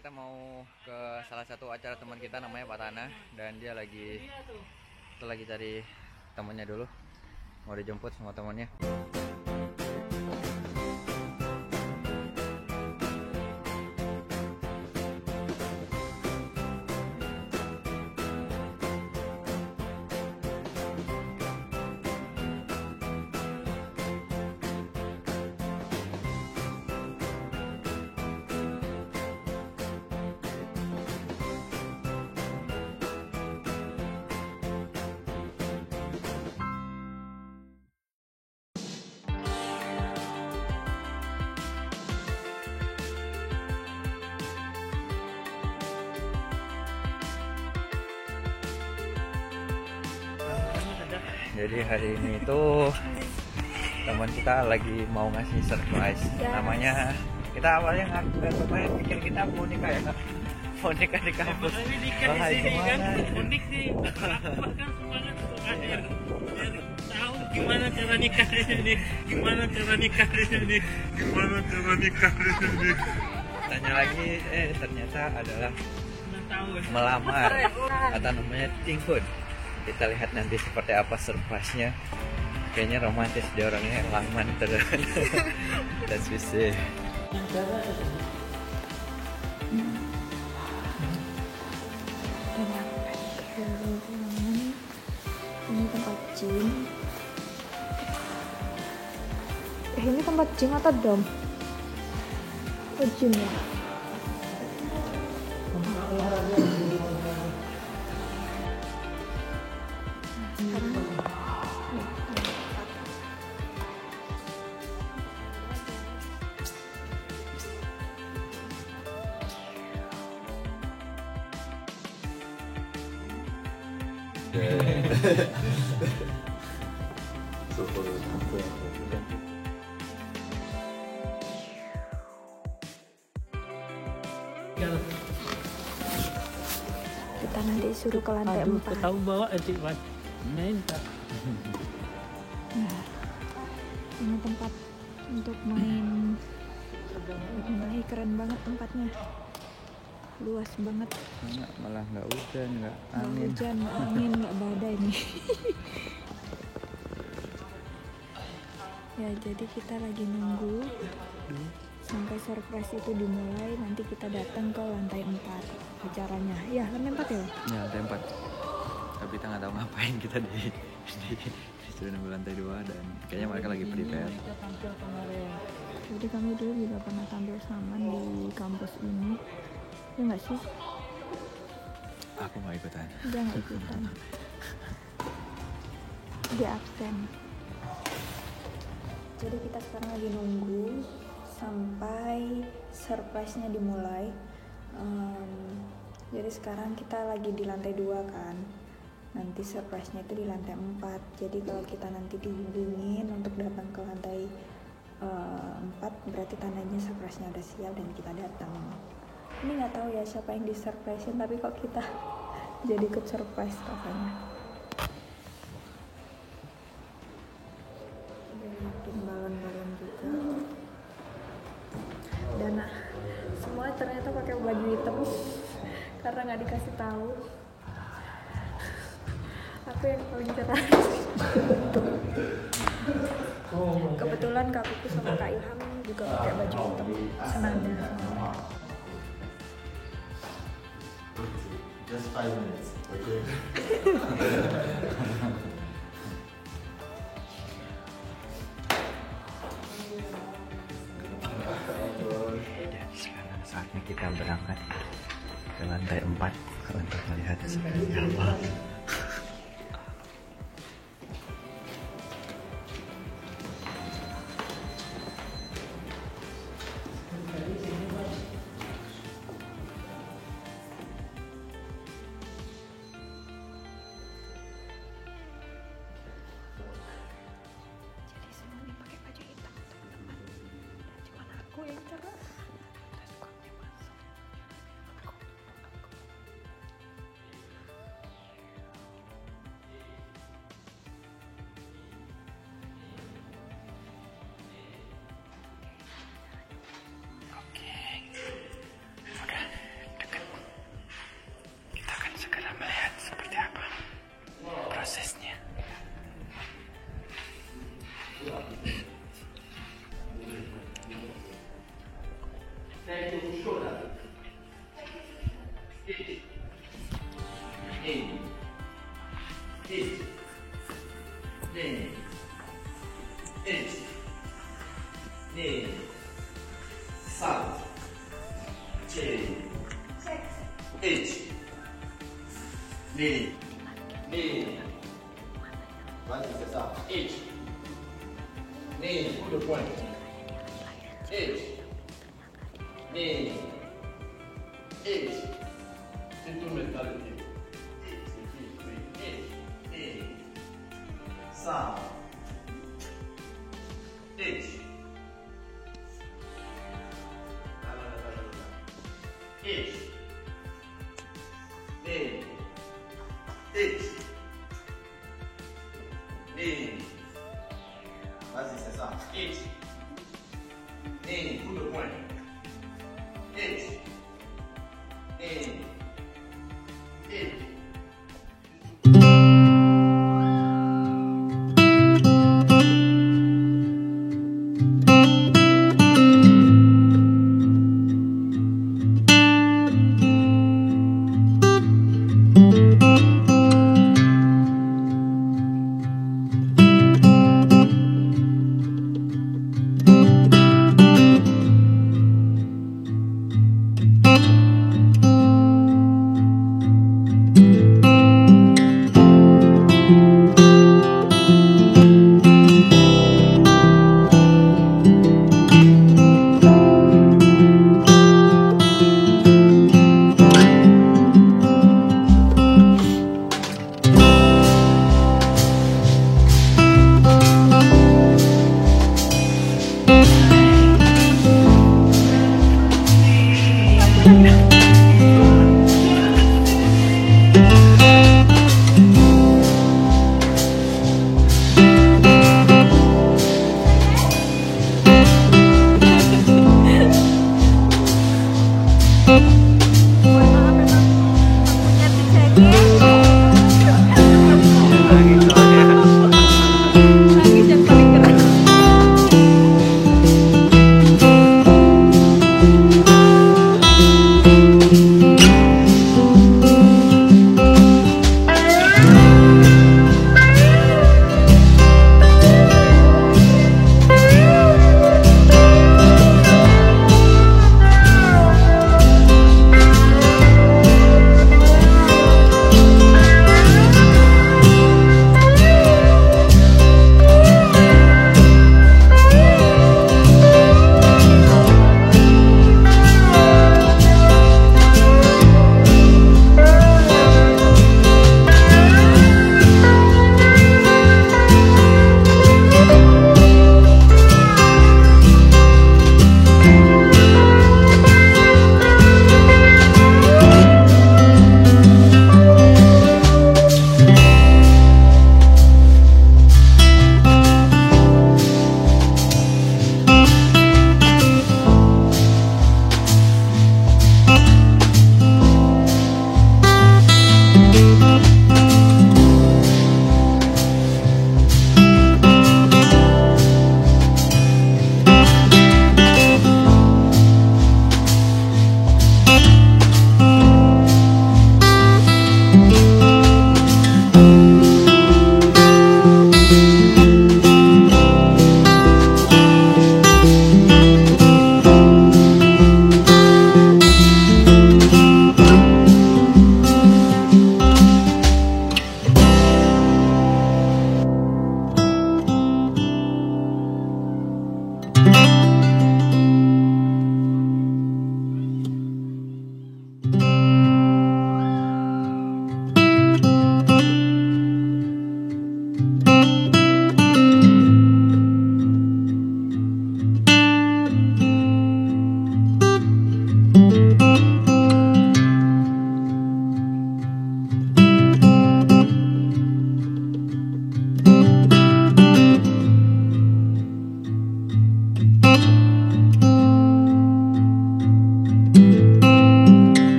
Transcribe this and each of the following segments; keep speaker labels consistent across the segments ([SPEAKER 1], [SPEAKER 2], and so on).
[SPEAKER 1] kita mau ke salah satu acara teman kita namanya Pak Tanah, dan dia lagi cari temannya dulu, mau dijemput sama temannya. Jadi hari ini tuh teman kita lagi mau ngasih surprise. Namanya, kita awalnya nggak pikir kita mau nikah ya, mau nikah di kampus.
[SPEAKER 2] Wah, gimana? Unik sih. Kan semangat terakhir. Tahu gimana cara nikah di sini? Gimana cara nikah di sini? Gimana cara nikah di sini?
[SPEAKER 1] Tanya lagi, ternyata adalah melamar atau namanya tingkun. Kita lihat nanti seperti apa surprise-nya. Kayaknya romantis dia orangnya, laman terus. That's we see.
[SPEAKER 3] Ini tempat gym. Ini tempat gym atau dom? Oh, gym ya. Kita nanti suruh ke lantai 4.
[SPEAKER 2] Tahu bawa adik Mas. Main tak?
[SPEAKER 3] Nah, ini tempat untuk main. Ini keren banget tempatnya. Luas banget.
[SPEAKER 1] Malah nggak hujan, nggak
[SPEAKER 3] Nggak
[SPEAKER 1] angin.
[SPEAKER 3] hujan, nggak angin, nggak badai nih. Ya, jadi kita lagi nunggu sampai surprise itu dimulai. Nanti kita datang ke lantai 4 acaranya. Ya, lantai 4 ya?
[SPEAKER 1] Ya, lantai 4. Tapi kita nggak tahu ngapain kita disuruh nunggu lantai 2, dan kayaknya mereka lagi prepare.
[SPEAKER 3] Jadi kami dulu juga pernah tampil saman di kampus ini. Ya nggak sih?
[SPEAKER 1] Aku nggak ikutan.
[SPEAKER 3] Dia nggak ikutan. Dia absen. Jadi kita sekarang lagi nunggu sampai surprise-nya dimulai. Jadi sekarang kita lagi di lantai 2 kan. Nanti surprise-nya itu di lantai 4. Jadi kalau kita nanti dihubungin untuk datang ke lantai 4, berarti tandanya surprise-nya udah siap dan kita datang. Ini nggak tahu ya siapa yang disurprisein, tapi kok kita jadi ikut surprise rasanya. Bikin balon-balon juga. Dan semua ternyata pakai baju hitam karena nggak dikasih tahu. Aku yang paling cerah. Kebetulan Kak Pupu sama Kak Ilham juga pakai baju hitam senada.
[SPEAKER 4] Just 5 minutes, okay?
[SPEAKER 1] Dan sekarang saatnya kita berangkat ke lantai 4 untuk melihat seperti apa.
[SPEAKER 3] Jadi semuanya pakai baju hitam, teman-teman. Dan cuma aku yang cerah.
[SPEAKER 1] 1 2 1 2 3 1 2 2 Vas-y, c'est ça. 1 2 coup de poing. 1 2 1 Tu tournes maintenant le pied. 1 ça 1 1 2 1 Vas-y, c'est ça. 1 coup de poing. 1 1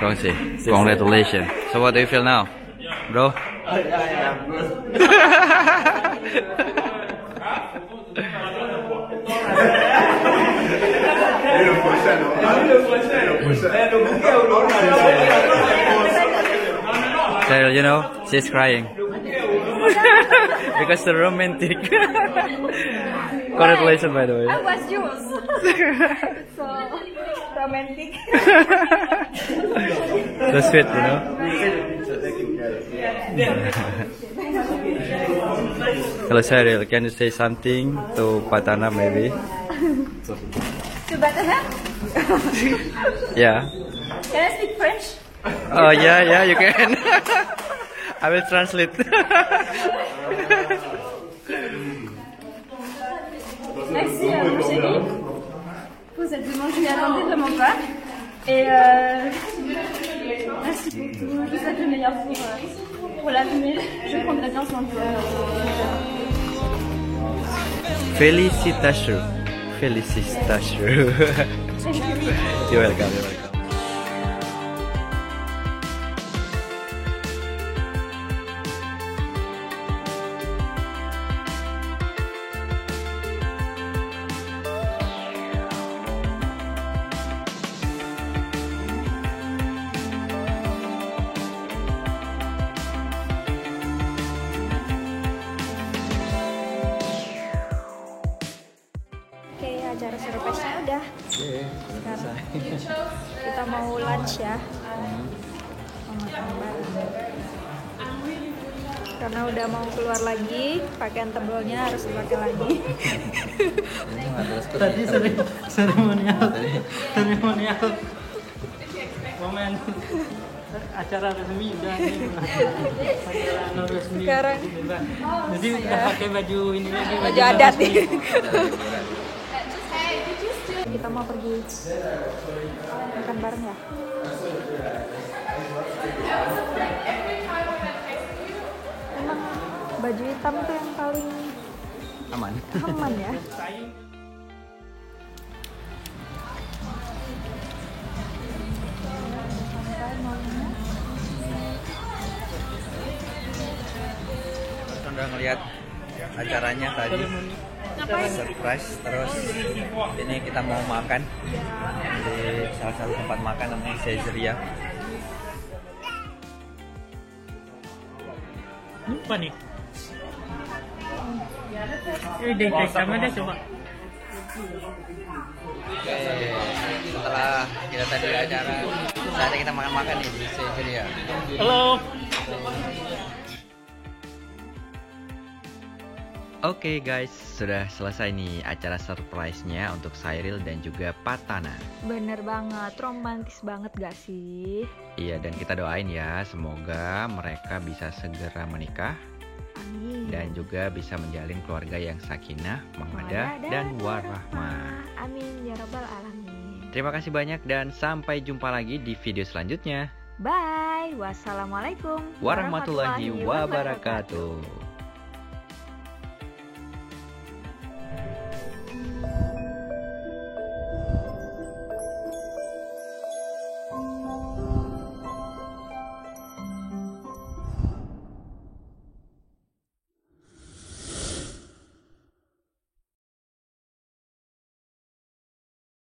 [SPEAKER 1] Kongsi, congratulations. So what do you feel now, bro? Cheryl, you know, she's crying because the romantic. Congratulations, by the way.
[SPEAKER 3] I was yours. So romantic.
[SPEAKER 1] So sweet, you know. Hello, Cheryl. Can you say something to Patana, maybe?
[SPEAKER 3] To Batana?
[SPEAKER 1] Yeah.
[SPEAKER 3] Can I speak French?
[SPEAKER 1] Oh yeah, you can. I will translate.
[SPEAKER 3] Merci mon chéri pour cette demande, je m'y attendais vraiment pas. Et merci pour tout, je vous souhaite le meilleur pour l'avenir. Je prendrai bien soin de toi.
[SPEAKER 1] Felicitations. You're welcome.
[SPEAKER 3] Oke, acara surprise-nya udah. Sekarang kita mau lunch ya. Mau makan bareng. Karena udah mau keluar lagi, pakaian tebalnya harus dipakai lagi.
[SPEAKER 2] Tadi seremonial momen acara resmi udah nih. Resmi.
[SPEAKER 3] Sekarang
[SPEAKER 2] Jadi udah pakai baju ini lagi,
[SPEAKER 3] baju adat nih. Kita mau pergi makan bareng ya. Emang baju hitam tuh yang paling
[SPEAKER 1] Aman.
[SPEAKER 3] aman ya.
[SPEAKER 1] Udah ngeliat acaranya tadi, surprise. Terus ini kita mau makan di salah satu tempat makan namanya Caesarea.
[SPEAKER 2] Lupa nih. Date sama deh coba.
[SPEAKER 1] Oke, setelah kita tadi acara, saatnya kita makan-makan nih di Caesarea.
[SPEAKER 2] Halo.
[SPEAKER 1] Oke guys, sudah selesai nih acara surprise-nya untuk Cyril dan juga Patana.
[SPEAKER 3] Bener banget, romantis banget gak sih?
[SPEAKER 1] Iya, dan kita doain ya, semoga mereka bisa segera menikah.
[SPEAKER 3] Amin.
[SPEAKER 1] Dan juga bisa menjalin keluarga yang sakinah, mawaddah, dan warahmah.
[SPEAKER 3] Amin ya rabbal alamin.
[SPEAKER 1] Terima kasih banyak dan sampai jumpa lagi di video selanjutnya.
[SPEAKER 3] Bye. Wassalamualaikum
[SPEAKER 1] Warahmatullahi wabarakatuh.